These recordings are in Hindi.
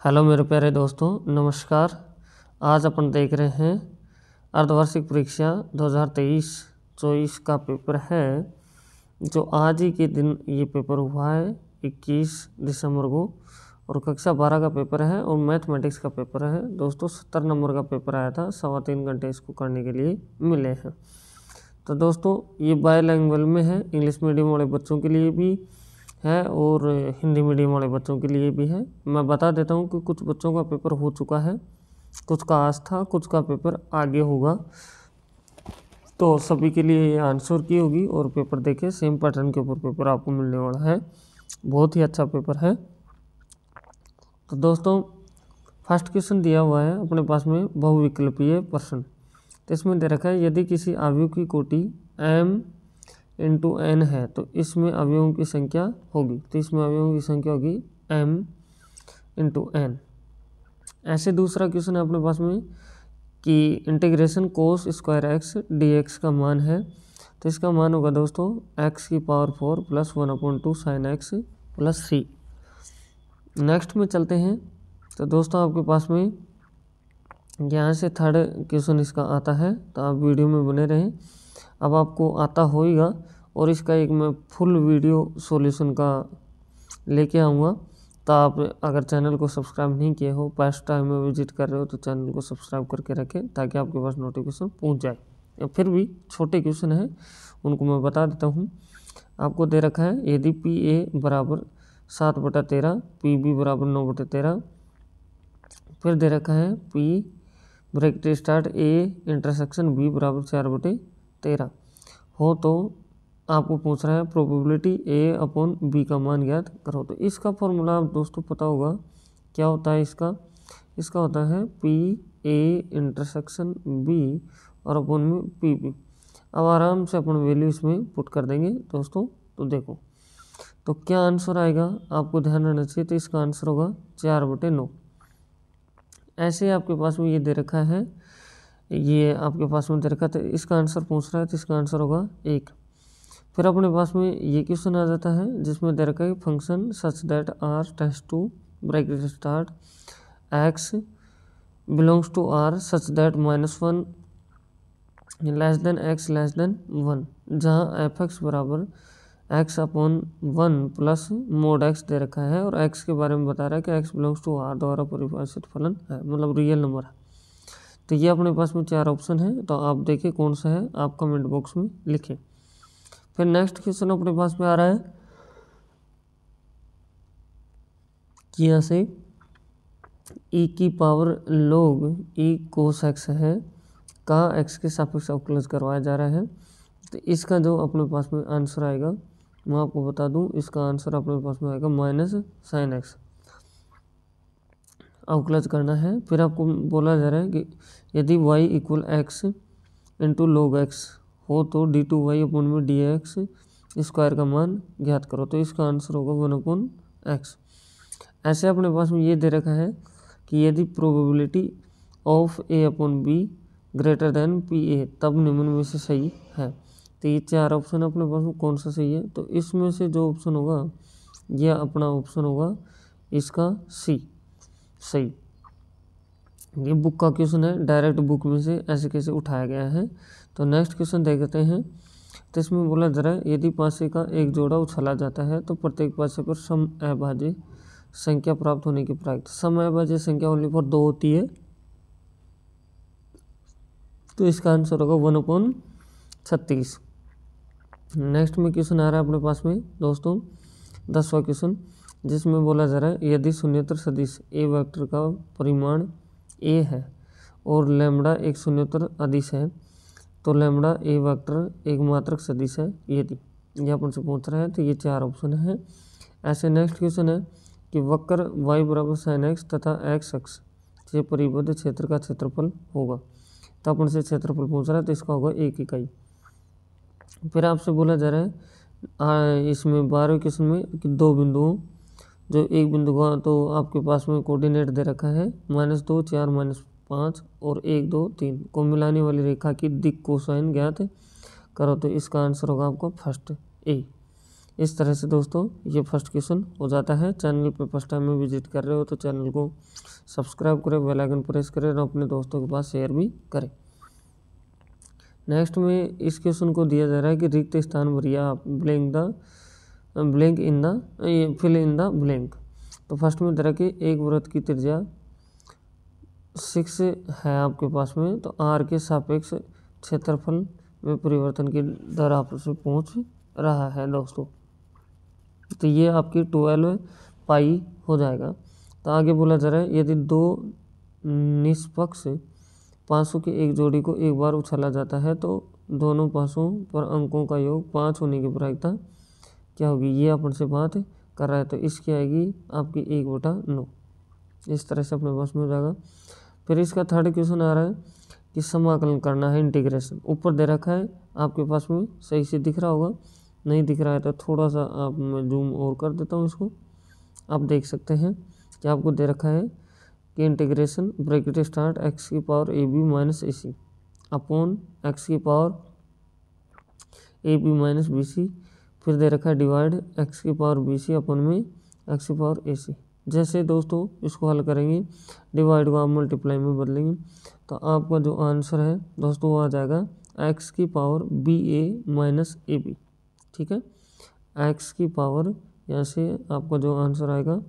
हेलो मेरे प्यारे दोस्तों, नमस्कार। आज अपन देख रहे हैं अर्धवार्षिक परीक्षा 2023-24 का पेपर है, जो आज ही के दिन ये पेपर हुआ है 21 दिसंबर को। और कक्षा 12 का पेपर है और मैथमेटिक्स का पेपर है दोस्तों। 70 नंबर का पेपर आया था, 3.25 घंटे इसको करने के लिए मिले हैं। तो दोस्तों ये बायलैंग्वेज में है, इंग्लिश मीडियम वाले बच्चों के लिए भी है और हिंदी मीडियम वाले बच्चों के लिए भी है। मैं बता देता हूँ कि कुछ बच्चों का पेपर हो चुका है, कुछ का आज था, कुछ का पेपर आगे होगा। तो सभी के लिए ये आंसर की होगी और पेपर देखे सेम पैटर्न के ऊपर पेपर आपको मिलने वाला है। बहुत ही अच्छा पेपर है। तो दोस्तों फर्स्ट क्वेश्चन दिया हुआ है अपने पास में बहुविकल्पीय प्रश्न। तो इसमें दे रखा है यदि किसी अवयव की कोटि m इंटू n है तो इसमें अवयवों की संख्या होगी। तो इसमें अवयवों की संख्या होगी m इंटू n। ऐसे दूसरा क्वेश्चन है अपने पास में कि इंटीग्रेशन कोस स्क्वायर एक्स dx का मान है। तो इसका मान होगा दोस्तों x की power 4 plus 1/2 sine x plus c। Next में चलते हैं। तो दोस्तों आपके पास में यहाँ से थर्ड क्वेश्चन इसका आता है, तो आप वीडियो में बने रहें। अब आपको आता होगा और इसका एक मैं फुल वीडियो सॉल्यूशन का लेके आऊँगा। तो आप अगर चैनल को सब्सक्राइब नहीं किए हो, फर्स्ट टाइम में विजिट कर रहे हो, तो चैनल को सब्सक्राइब करके रखें ताकि आपके पास नोटिफिकेशन पहुंच जाए। या फिर भी छोटे क्वेश्चन हैं उनको मैं बता देता हूं। आपको दे रखा है यदि PA बराबर 7/13, PB बराबर 9/13। फिर दे रखा है P bracket start A intersection B बराबर 4/13 हो, तो आपको पूछ रहा है प्रोबेबिलिटी A/B का मान ज्ञात करो। तो इसका फॉर्मूला आप दोस्तों पता होगा क्या होता है। इसका होता है PA इंटरसेक्शन B और अपन में PB। अब आराम से अपन वैल्यू इसमें पुट कर देंगे दोस्तों। तो देखो तो क्या आंसर आएगा, आपको ध्यान रहना चाहिए। तो इसका आंसर होगा 4/9। ऐसे आपके पास में ये दे रखा है, ये आपके पास में दे रखा, तो इसका आंसर पूछ रहा है, तो इसका आंसर होगा 1। फिर अपने पास में ये क्वेश्चन आ जाता है जिसमें दे रखा है function such that r tends to bracket start x belongs to r such that -1 less than x less than 1, जहाँ fx बराबर x/1 प्लस मोड x दे रखा है और x के बारे में बता रहा है कि x बिलोंग्स टू r द्वारा परिभाषित फलन है, मतलब रियल नंबर है। तो ये अपने पास में 4 ऑप्शन है, तो आप देखिए कौन सा है, आप कमेंट बॉक्स में लिखें। फिर नेक्स्ट क्वेश्चन अपने पास में आ रहा है कि यहाँ से e की power log e cos x है का x के सापेक्ष अवकलज करवाया जा रहा है। तो इसका जो अपने पास में आंसर आएगा मैं आपको बता दूं, इसका आंसर अपने पास में आएगा माइनस साइन एक्स अवकलज करना है। फिर आपको बोला जा रहा है कि यदि y equal x into log x हो तो d2y/dx स्क्वायर का मान ज्ञात करो। तो इसका आंसर होगा 1/x। ऐसे अपने पास में ये दे रखा है कि यदि probability of A/B greater than PA तब निम्न में से सही है। तो ये 4 ऑप्शन अपने पास में कौन सा सही है, तो इसमें से जो ऑप्शन होगा यह अपना ऑप्शन होगा इसका C सही। ये बुक का क्वेश्चन है, डायरेक्ट बुक में से ऐसे कैसे उठाया गया है। तो नेक्स्ट क्वेश्चन देखते हैं। तो इसमें बोला जा रहा है यदि पासे का एक जोड़ा उछाला जाता है तो प्रत्येक पासे पर सम अभाज्य संख्या प्राप्त होने की प्राप्ति। सम अभाज्य संख्या ओनली पर 2 होती है, तो इसका आंसर होगा 1/36। नेक्स्ट में क्वेश्चन आ रहा है अपने पास में दोस्तों 10वां क्वेश्चन, जिसमें बोला जा रहा है यदि शून्येतर सदिश ए वेक्टर का परिमाण a है और लैम्ब्डा एक शून्येतर अदिश है तो लैम्ब्डा ए वेक्टर एक मात्रक सदिश है यदि। यह अपन से पूछ रहा है, तो ये 4 ऑप्शन है। ऐसे नेक्स्ट क्वेश्चन है कि वक्र y बराबर साइन एक्स तथा x अक्ष से परिबद्ध क्षेत्र का क्षेत्रफल होगा। तो अपन से क्षेत्रफल पूछ रहा है, तो इसका होगा 1 इकाई। फिर आपसे बोला जा रहा है इसमें 12वें क्वेश्चन में कि 2 बिंदुओं, जो एक बिंदु का तो आपके पास में कोऑर्डिनेट दे रखा है -2 4 -5 और 1 2 3 को मिलाने वाली रेखा की दिक् कोसाइन ज्ञात करो। तो इसका आंसर होगा आपको फर्स्ट ए। इस तरह से दोस्तों ये फर्स्ट क्वेश्चन हो जाता है। चैनल पे फर्स्ट टाइम में विजिट कर रहे हो तो चैनल को सब्सक्राइब करें, बेल आइकन प्रेस करें और अपने दोस्तों के पास शेयर भी करें। नेक्स्ट में इस क्वेश्चन को दिया जा रहा है कि रिक्त स्थान भरिए आप फिल इन द ब्लैंक। तो फर्स्ट में दे रहा कि एक वृत्त की त्रिज्या 6 है आपके पास में, तो r के सापेक्ष क्षेत्रफल में परिवर्तन की दर आपस में पहुंच रहा है दोस्तों। तो ये आपकी 12 पाई हो जाएगा। तो आगे बोला जा रहा है यदि दो निष्पक्ष पासों की एक जोड़ी को एक बार उछाला जाता है तो दोनों पासों पर अंकों का योग 5 होने की प्रायिकता क्या होगी, ये अपन से बात कर रहा है। तो इसकी आएगी आपकी 1/9। इस तरह से अपने पास में हो जाएगा। फिर इसका थर्ड क्वेश्चन आ रहा है कि समाकलन करना है, इंटीग्रेशन। ऊपर दे रखा है आपके पास में, सही से दिख रहा होगा, नहीं दिख रहा है तो थोड़ा सा आप मैं जूम और कर देता हूँ इसको। आप देख सकते हैं कि आपको दे रखा है कि इंटीग्रेशन ब्रैकेट स्टार्ट x की power ab minus ac upon x की पावर ab माइनस bc, फिर दे रखा है डिवाइड x की पावर bc अपॉन में x की पावर ac। जैसे दोस्तों इसको हल करेंगे, डिवाइड को आप मल्टीप्लाई में बदलेंगे तो आपका जो आंसर है दोस्तों वो आ जाएगा x की पावर ba माइनस ab। ठीक है, x की पावर, यहाँ से आपका जो आंसर आएगा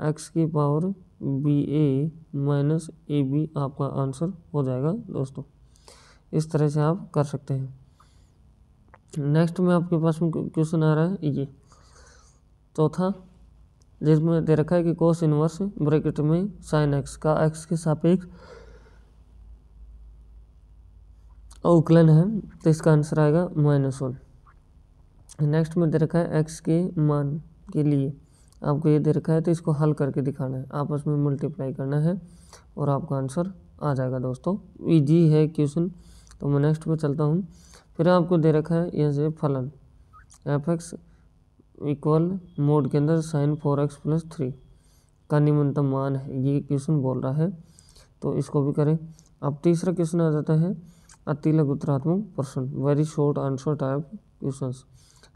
x की पावर ba माइनस ab आपका आंसर हो जाएगा दोस्तों। इस तरह से आप कर सकते हैं। नेक्स्ट में आपके पास में क्वेश्चन आ रहा है ये चौथा, जिसमें दे रखा है कि कोस इनवर्स ब्रैकेट में साइन x का x के सापेक्ष अवकलन है, तो इसका आंसर आएगा -1। नेक्स्ट में दे रखा है x के मान के लिए आपको ये दे रखा है, तो इसको हल करके दिखाना है, आपस में मल्टीप्लाई करना है और आपका आंसर आ जाएगा दोस्तों। इजी है क्वेश्चन। तो मैं नेक्स्ट पे चलता हूँ। फिर आपको दे रखा है यहाँ से फलन f(x) इक्वल मोड के अंदर sin 4x + 3 का निम्नतम मान है, ये क्वेश्चन बोल रहा है, तो इसको भी करें। अब तीसरा क्वेश्चन आ जाता है अतिलघु उत्तरात्मक प्रश्न, very short answer type question.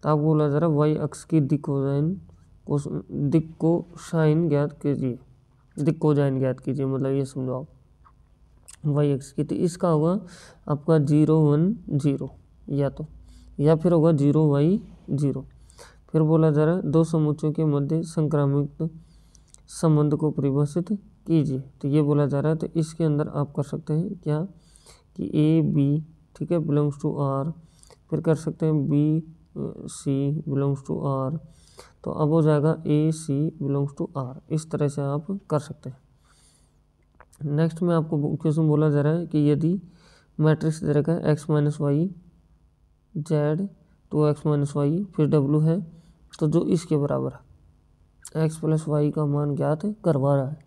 तो आपको बोला जा रहा है y अक्ष की दिक को साइन ज्ञात कीजिए, दिक को साइन ज्ञात कीजिए, मतलब ये समझो आप y अक्ष की, तो इसका होगा आपका 0 1 0 या फिर होगा 0 y 0। फिर बोला जा रहा है दो समुच्चयों के मध्य संक्रामित संबंध को परिभाषित कीजिए, तो ये बोला जा रहा है। तो इसके अंदर आप कर सकते हैं क्या कि a b, ठीक है, बिलोंग्स टू r, फिर कर सकते हैं b c belongs to r, तो अब हो जाएगा a c belongs to r। इस तरह से आप कर सकते हैं। नेक्स्ट में आपको क्वेश्चन बोला जा रहा है कि यदि मैट्रिक्स दे रखा है x - y z 2x - y फिर w है, तो जो इसके बराबर है x + y का मान ज्ञात करवा रहा है।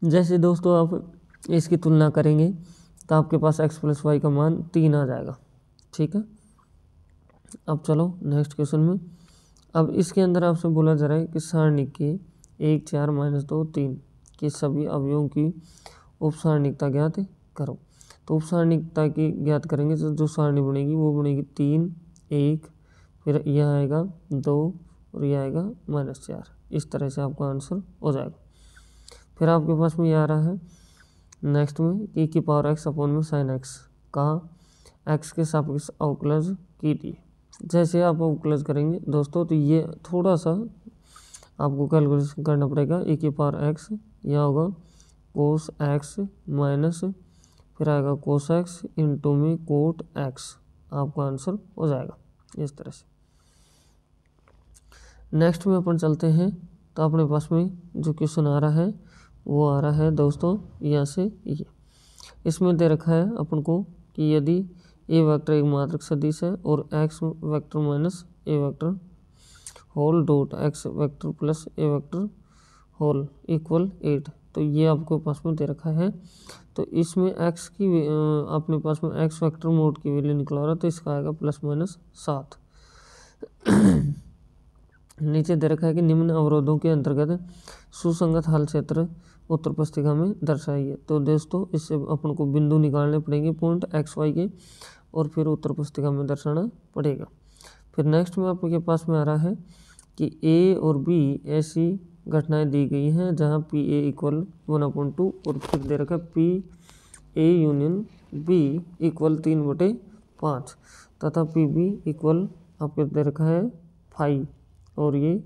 जैसे दोस्तों आप इसकी तुलना करेंगे तो आपके पास x + y का मान 3 आ जाएगा। ठीक है, अब चलो नेक्स्ट क्वेश्चन में। अब इसके अंदर आपसे बोला जा रहा है कि सारणी के 1 4 - 2 3 के सभी अवयवों की उपसारणिकता ज्ञात करो। तो उपसारणिकता की ज्ञात करेंगे तो जो सारणी बनेगी वो बनेगी 3 1, फिर यह आएगा 2 और यह आएगा -4। इस तरह से आपका आंसर हो जाएगा। फिर आपके पास में ये आ रहा है नेक्स्ट में e की पावर x अपॉन में साइन x का x के सापेक्ष अवकलज कीजिए। जैसे आप अवकलज करेंगे दोस्तों तो ये थोड़ा सा आपको कैलकुलेशन करना पड़ेगा। e की पावर x यह होगा कोस x माइनस फिर आएगा कोस x इंटू में कोट x, आपका आंसर हो जाएगा इस तरह से। नेक्स्ट में अपन चलते हैं। तो अपने पास में जो क्वेश्चन आ रहा है वो आ रहा है दोस्तों यहाँ से ये, इसमें दे रखा है अपन को कि यदि ए वेक्टर एक मात्रक सदिश है और x vector minus a vector whole dot x vector plus a vector whole equal 8, तो ये आपको पास में दे रखा है। तो इसमें एक्स की अपने पास में एक्स वेक्टर मोड की वैल्यू निकला रहा है, तो इसका आएगा +7। नीचे दे रखा है कि निम्न अवरोधों के अंतर्गत सुसंगत हल क्षेत्र उत्तर पुस्तिका में दर्शाइए। तो दोस्तों इससे अपन को बिंदु निकालने पड़ेंगे पॉइंट x y के, और फिर उत्तर पुस्तिका में दर्शाना पड़ेगा। फिर नेक्स्ट में आपके पास में आ रहा है कि ए और बी ऐसी घटनाएं दी गई हैं जहां पी ए इक्वल 1/2 और फिर दे रखा है P A union B equal 3/5 तथा पी बी इक्वल आपको दे रखा है 5 और ये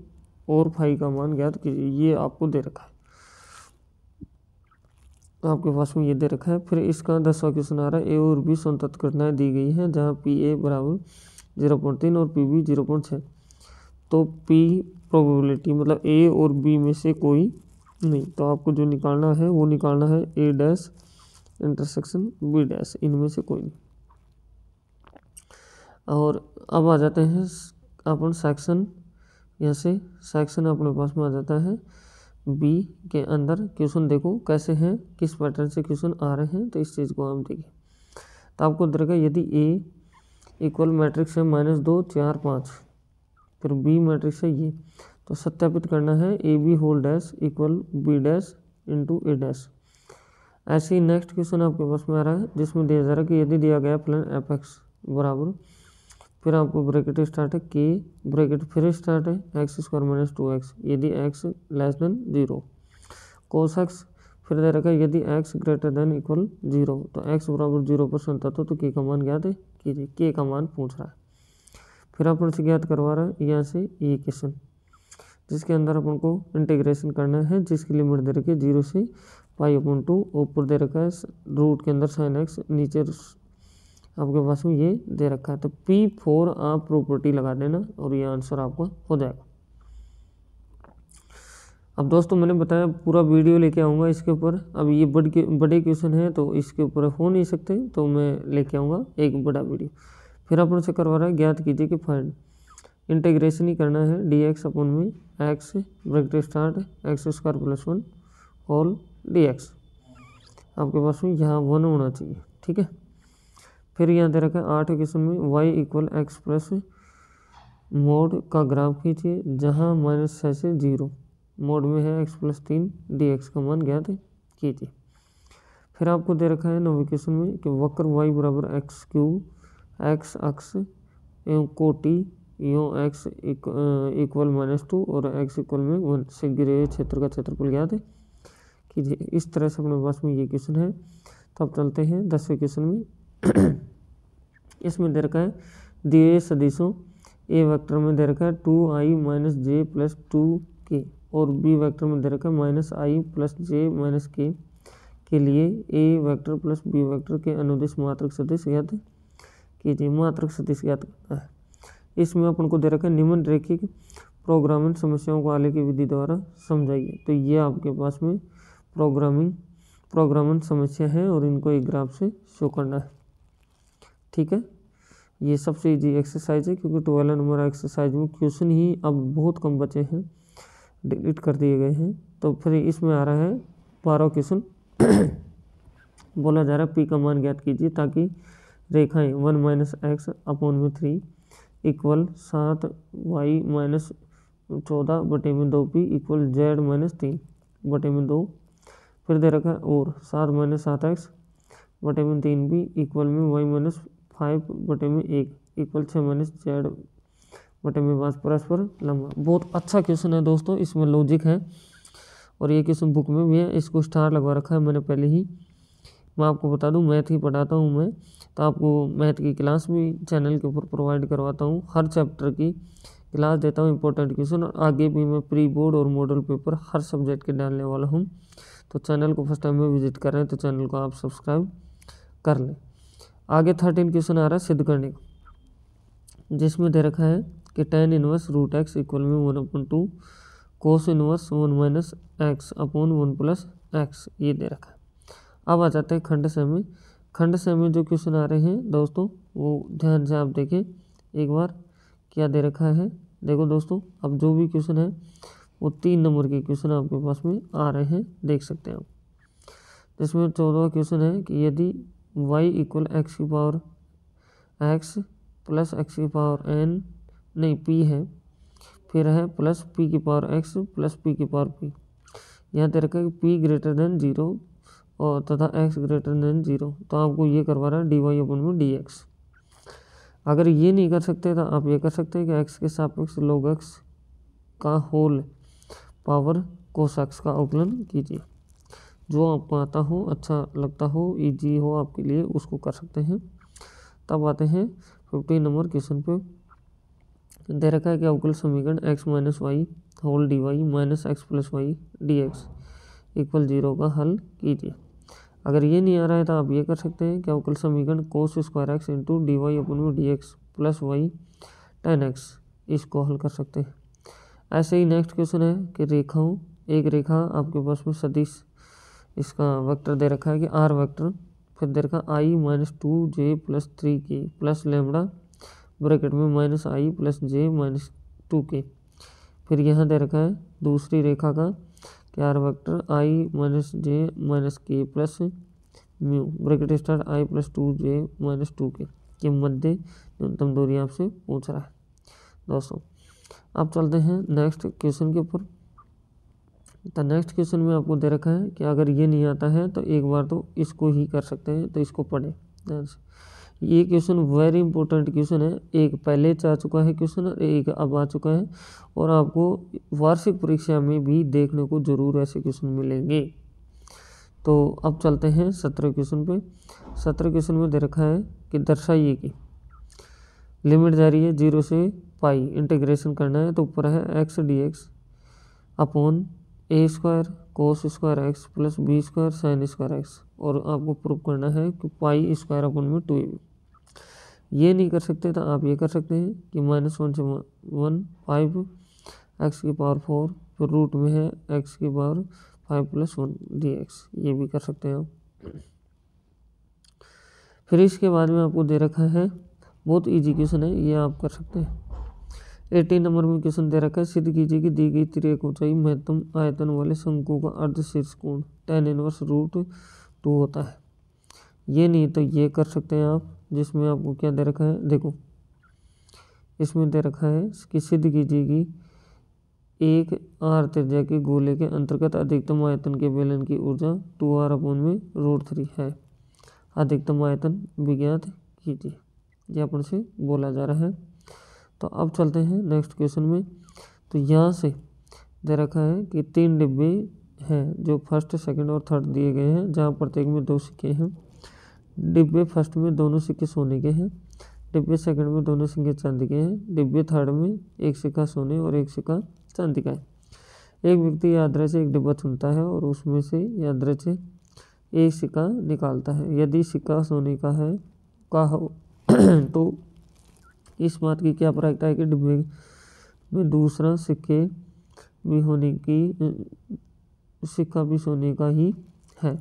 और 5 का मान ज्ञात कीजिए। ये आपको दे रखा है, आपके पास में ये दे रखा है। फिर इसका 10वां क्वेश्चन आ रहा है ए और बी संतत घटनाएं दी गई हैं जहां पी ए बराबर 0.3 और पी बी 0.6। तो पी प्रोबेबिलिटी मतलब ए और बी में से कोई नहीं, तो आपको जो निकालना है वो निकालना है ए डैश इंटरसेक्शन बी डैश, इनमें से कोई नहीं। और अब आ जाते हैं अपन सेक्शन, यहाँ से सेक्शन अपने पास में आ जाता है बी के अंदर। क्वेश्चन देखो कैसे हैं, किस पैटर्न से क्वेश्चन आ रहे हैं, तो इस चीज़ को हम देखिए। तो आपको देगा यदि ए इक्वल मैट्रिक्स है -2 4 5, फिर बी मैट्रिक्स है ये, तो सत्यापित करना है A B whole dash equal B dash into A dash. ऐसे ही नेक्स्ट क्वेश्चन आपके पास में आ रहा है जिसमें दिया जा रहा है कि यदि दिया गया प्लान एफ एक्स बराबर, फिर आपको ब्रैकेट स्टार्ट है के ब्रैकेट फिर स्टार्ट है x² - 2x यदि x लेस देन 0 कोस x, फिर दे रखा है यदि x ग्रेटर देन इक्वल 0, तो x बराबर 0 पर संतत हो तो k का मान ज्ञात कीजिए। k का मान पूछ रहा है, फिर अपन से ज्ञात करवा रहा है यहाँ से ये क्वेश्चन जिसके अंदर अपन को इंटीग्रेशन करना है, जिसकी लिमिट दे रखी है 0 से π/2, ऊपर दे रखा है रूट के अंदर sin x, नीचे आपके पास में ये दे रखा है। तो P4 आप प्रॉपर्टी लगा देना और ये आंसर आपका हो जाएगा। अब दोस्तों मैंने बताया पूरा वीडियो लेके आऊँगा इसके ऊपर। अब ये बड़े क्वेश्चन है तो इसके ऊपर हो नहीं सकते, तो मैं लेके आऊँगा एक बड़ा वीडियो। फिर अपन से करवा रहा है ज्ञात कीजिए कि फाइंड, इंटीग्रेशन ही करना है dx अपन में x bracket start x² + 1 whole dx, आपके पास में यहाँ 1 होना चाहिए, ठीक है। फिर यहाँ दे रखा है 8 क्वेश्चन में y equal x plus mode का ग्राफ खींचिए जहाँ -6 से 0 मोड में है x + 3 dx का मान ज्ञात कीजिए। फिर आपको दे रखा है 9वें क्वेश्चन में कि वक्र y बराबर x³ x अक्ष एवं कोटि यों x इक्वल -2 और x इक्वल में 1 से घिरे क्षेत्र का क्षेत्रफल ज्ञात कीजिए। इस तरह से अपने पास में ये क्वेश्चन है। तो अब चलते हैं 10वें क्वेश्चन में। इसमें दे रखा है दिए सदिशों ए वेक्टर में दे रखा है 2i - j + 2k और बी वेक्टर में दे रखा है -i + j - k के लिए ए वेक्टर प्लस बी वेक्टर के अनुदिश मात्रक सदिश ज्ञात कीजिए। मात्रक सदिश ज्ञात करना है। इसमें अपन को दे रखा है निम्न रैखिक प्रोग्रामिंग समस्याओं को आलेख की विधि द्वारा समझाइए। तो ये आपके पास में प्रोग्रामिंग समस्या है और इनको एक ग्राफ से शो करना है, ठीक है। ये सबसे इजी एक्सरसाइज है क्योंकि 12 नंबर एक्सरसाइज में क्वेश्चन ही अब बहुत कम बचे हैं, डिलीट कर दिए गए हैं। तो फिर इसमें आ रहा है 12 क्वेश्चन। बोला जा रहा है पी का मान ज्ञात कीजिए ताकि रेखाएं 1 - x/3 equal 7y - 14/2p equal z - 3/2। फिर दे रखा है और 7 - 7x/3b इक्वल में y - 5/1 इक्वल 6 - z/5 परस्पर लंबा। बहुत अच्छा क्वेश्चन है दोस्तों, इसमें लॉजिक है और ये क्वेश्चन बुक में भी है। इसको स्टार लगवा रखा है मैंने पहले ही। मैं आपको बता दूं मैथ ही पढ़ाता हूं मैं, तो आपको मैथ की क्लास भी चैनल के ऊपर प्रोवाइड करवाता हूं। हर चैप्टर की क्लास देता हूं, इंपॉर्टेंट क्वेश्चन, और आगे भी मैं प्री बोर्ड और मॉडल पेपर हर सब्जेक्ट के डालने वाला हूं। तो चैनल को फर्स्ट टाइम में विजिट कर रहे हैं तो चैनल को आप सब्सक्राइब कर लें। आगे 13 क्वेश्चन आ रहा है सिद्ध करने का, जिसमें दे रखा है कि tan इनवर्स √x इक्वल में 1/2 cos इनवर्स 1 - x/1 + x, ये दे रखा है। अब आ जाते हैं खंड से में। खंड से में जो क्वेश्चन आ रहे हैं दोस्तों वो ध्यान से आप देखें एक बार क्या दे रखा है। देखो दोस्तों, अब जो भी क्वेश्चन है वो 3 नंबर के क्वेश्चन आपके पास में आ रहे हैं, देख सकते हैं आप। जिसमें 14वां क्वेश्चन है कि यदि y equal x plus x n नहीं p है, फिर है प्लस p⁻x प्लस p⁻p। यहाँ दे रखा है कि p ग्रेटर देन 0 और तथा x ग्रेटर देन 0, तो आपको ये करवा रहा है dy/dx। अगर ये नहीं कर सकते तो आप ये कर सकते हैं कि एक्स के सापेक्ष log x का होल पावर cos x का अवकलन कीजिए। जो आपको आता हो, अच्छा लगता हो, इजी हो आपके लिए, उसको कर सकते हैं। तब आते हैं 15 नंबर क्वेश्चन पे। दे रखा है कि अवकल समीकरण x minus Y whole D Y minus X plus Y D X equal 0 का हल कीजिए। अगर ये नहीं आ रहा है तो आप ये कर सकते हैं कि अवकल समीकरण cos square x into d y upon में d x plus y tan x, इसको हल कर सकते हैं। ऐसे ही नेक्स्ट क्वेश्चन है कि रेखाओं, एक रेखा आपके पास में सदिश, इसका वेक्टर दे रखा है कि आर वेक्टर, फिर दे रखा i minus 2j plus 3k plus lambda bracket में minus i plus j minus 2k। फिर यहाँ दे रखा है दूसरी रेखा का कि r vector i minus j minus k plus mu bracket start i plus 2j minus 2k के मध्य न्यूनतम दूरी आपसे पूछ रहा है। दोस्तों अब चलते हैं नेक्स्ट क्वेश्चन के ऊपर। तो नेक्स्ट क्वेश्चन में आपको दे रखा है कि अगर ये नहीं आता है तो एक बार तो इसको ही कर सकते हैं, तो इसको पढ़ें। ये क्वेश्चन वेरी इंपॉर्टेंट क्वेश्चन है, एक पहले आ चुका है क्वेश्चन और एक अब आ चुका है, और आपको वार्षिक परीक्षा में भी देखने को जरूर ऐसे क्वेश्चन मिलेंगे। तो अब चलते हैं 17 क्वेश्चन पे। 17 क्वेश्चन में दे रखा है कि दर्शाइए कि लिमिट जा रही है 0 से पाई, इंटीग्रेशन करना है, तो ऊपर है x d x upon a square cos square x plus b square sin square x, और आपको प्रूव करना है कि पाई स्क्वायर अपन में 2ab। ये नहीं कर सकते तो आप ये कर सकते हैं कि -1 से 1 5 एक्स की पावर 4, फिर रूट में है एक्स की पावर 5 प्लस 1 dx, ये भी कर सकते हैं आप। फिर इसके बाद में आपको दे रखा है, बहुत इजी क्वेश्चन है, ये आप कर सकते हैं। 18 नंबर में क्वेश्चन दे रखा है, सिद्ध कीजिए कि दी गई तिर्यक ऊंचाई महत्तम आयतन वाले शंकु का अर्धशीर्ष कोण tan इनवर्स √2 होता है। ये नहीं तो ये कर सकते हैं आप, जिसमें आपको क्या दे रखा है, देखो इसमें दे रखा है कि सिद्ध कीजिए कि एक आर त्रिज्या के गोले के अंतर्गत अधिकतम आयतन के बेलन की ऊर्जा 2r अपॉन में √3 है। अधिकतम आयतन विज्ञात कीजिए, ये अपन से बोला जा रहा है। तो अब चलते हैं नेक्स्ट क्वेश्चन में। तो यहाँ से दे रखा है कि 3 डिब्बे हैं जो फर्स्ट सेकंड और थर्ड दिए गए हैं, जहाँ प्रत्येक में 2 सिक्के हैं। डिब्बे फर्स्ट में दोनों सिक्के सोने के हैं, डिब्बे सेकंड में दोनों सिक्के चांदी के हैं, डिब्बे थर्ड में एक सिक्का सोने और एक सिक्का चांदी का है। एक व्यक्ति यादृच्छिक से एक डिब्बा चुनता है और उसमें से यादृच्छिक से एक सिक्का निकालता है। यदि सिक्का सोने का हो तो इस बात की क्या प्रायिकता है कि डिब्बे में दूसरा सिक्का भी सोने का ही है।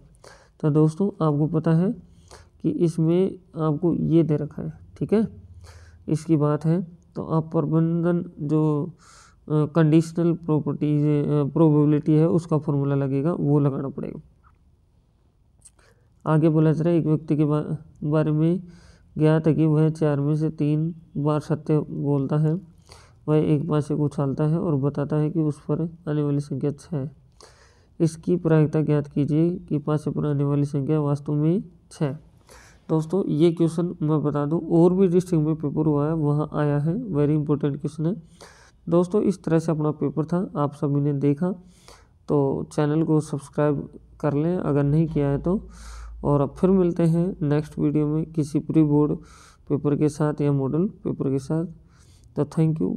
तो दोस्तों आपको पता है कि इसमें आपको ये दे रखा है, ठीक है, इसकी बात है। तो आप प्रबंधन जो कंडीशनल प्रोबेबिलिटी है उसका फॉर्मूला लगेगा, वो लगाना पड़ेगा। आगे बोला जा रहा है, एक व्यक्ति के बारे में ज्ञात है कि वह 4 में से 3 बार सत्य बोलता है। वह एक पासे को उछालता है और बताता है कि उस पर आने वाली संख्या 6 है। इसकी प्रायिकता ज्ञात कीजिए कि पासे पर आने वाली संख्या वास्तव में 6। दोस्तों ये क्वेश्चन मैं बता दूं, और भी डिस्ट्रिक्ट में पेपर हुआ है, वहाँ आया है, वेरी इंपॉर्टेंट क्वेश्चन है। दोस्तों इस तरह से अपना पेपर था, आप सभी ने देखा, तो चैनल को सब्सक्राइब कर लें अगर नहीं किया है तो। और अब फिर मिलते हैं नेक्स्ट वीडियो में किसी प्री बोर्ड पेपर के साथ या मॉडल पेपर के साथ। तो थैंक यू।